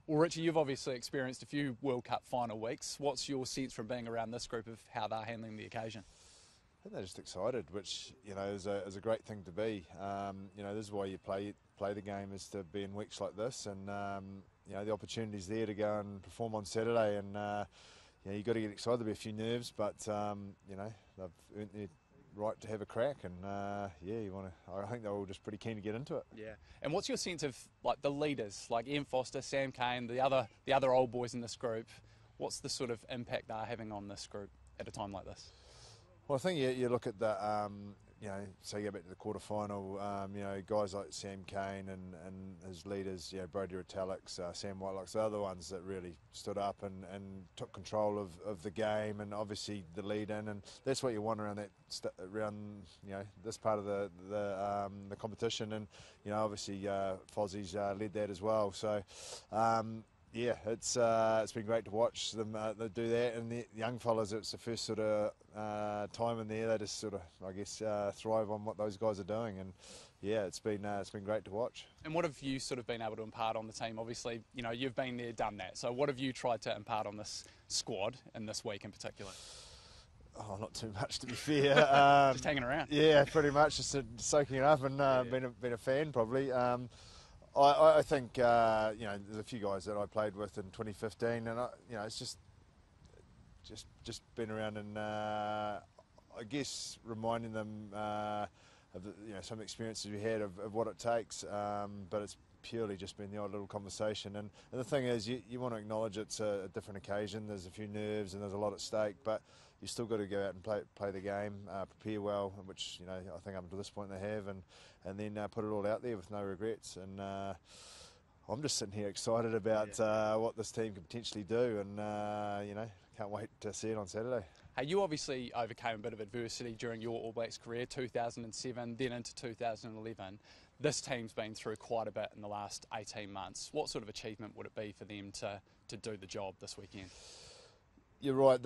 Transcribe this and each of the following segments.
Well, Richie, you've obviously experienced a few World Cup final weeks. What's your sense from being around this group of how they're handling the occasion? I think they're just excited, which is a great thing to be. This is why you play the game, is to be in weeks like this, and the opportunity's there to go and perform on Saturday, and you've got to get excited. There'll be a few nerves, but they've earned their right to have a crack, and I think they're all just pretty keen to get into it. Yeah. And what's your sense of like the leaders, like Ian Foster, Sam Cane, the other old boys in this group? What's the sort of impact they're having on this group at a time like this? Well, I think you look at the, so you go back to the quarterfinal, guys like Sam Cane and his leaders, Brody Retalix, Sam Whitelocks, they're the ones that really stood up and took control of the game, and obviously the lead in, and that's what you want around this part of the competition, and obviously Fozzie's led that as well. So. It's been great to watch them they do that, and the young fellas, it's the first sort of time in there. They just sort of, I guess, thrive on what those guys are doing, and it's been great to watch. And what have you sort of been able to impart on the team? Obviously, you've been there, done that. So what have you tried to impart on this squad in this week in particular? Oh, not too much, to be fair. Just hanging around. Yeah, pretty much, just soaking it up and been a fan probably. I think there's a few guys that I played with in 2015, and it's just been around and I guess reminding them of some experiences we had of what it takes, but it's purely just been the odd little conversation. And the thing is, you want to acknowledge it's a different occasion. There's a few nerves and there's a lot at stake, but you still got to go out and play the game, prepare well, which I think up to this point they have, and then put it all out there with no regrets. And I'm just sitting here excited about what this team can potentially do, and can't wait to see it on Saturday. Hey, you obviously overcame a bit of adversity during your All Blacks career, 2007, then into 2011. This team's been through quite a bit in the last 18 months. What sort of achievement would it be for them to do the job this weekend? You're right.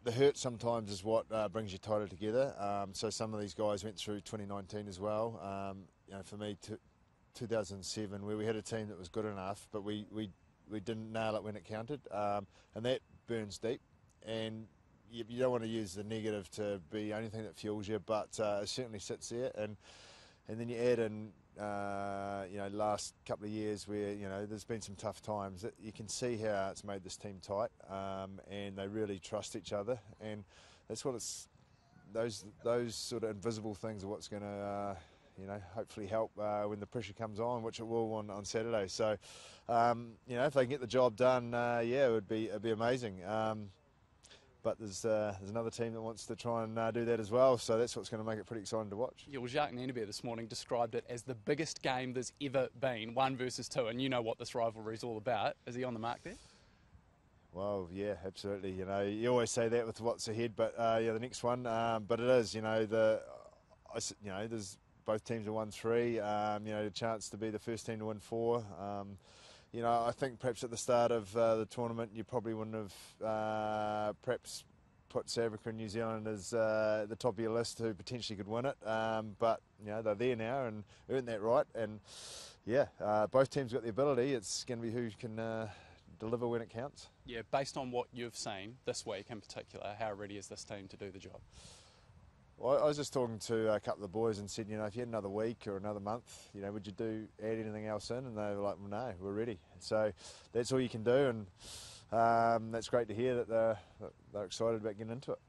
The hurt sometimes is what brings you tighter together. So some of these guys went through 2019 as well. For me, 2007, where we had a team that was good enough, but we didn't nail it when it counted, and that burns deep. And you don't want to use the negative to be anything that fuels you, but it certainly sits there. And then you add in, last couple of years where there's been some tough times. You can see how it's made this team tight, and they really trust each other. And that's what it's. Those sort of invisible things are what's going to, hopefully help when the pressure comes on, which it will on Saturday. So, if they can get the job done, it'd be amazing. But there's another team that wants to try and do that as well, so that's what's going to make it pretty exciting to watch. Yeah, well, Jacques Nanderbeer this morning described it as the biggest game there's ever been, 1 versus 2, and you know what this rivalry is all about. Is he on the mark there? Well, yeah, absolutely. You always say that with what's ahead, but the next one. But it is, there's both teams have won 3. A chance to be the first team to win 4. I think perhaps at the start of the tournament you probably wouldn't have perhaps put South Africa and New Zealand as the top of your list who potentially could win it. But they're there now and earned that right. And both teams got the ability. It's going to be who can deliver when it counts. Yeah, based on what you've seen this week in particular, how ready is this team to do the job? Well, I was just talking to a couple of the boys and said, if you had another week or another month, would you add anything else in? And they were like, well, no, we're ready. So that's all you can do, and that's great to hear that they're excited about getting into it.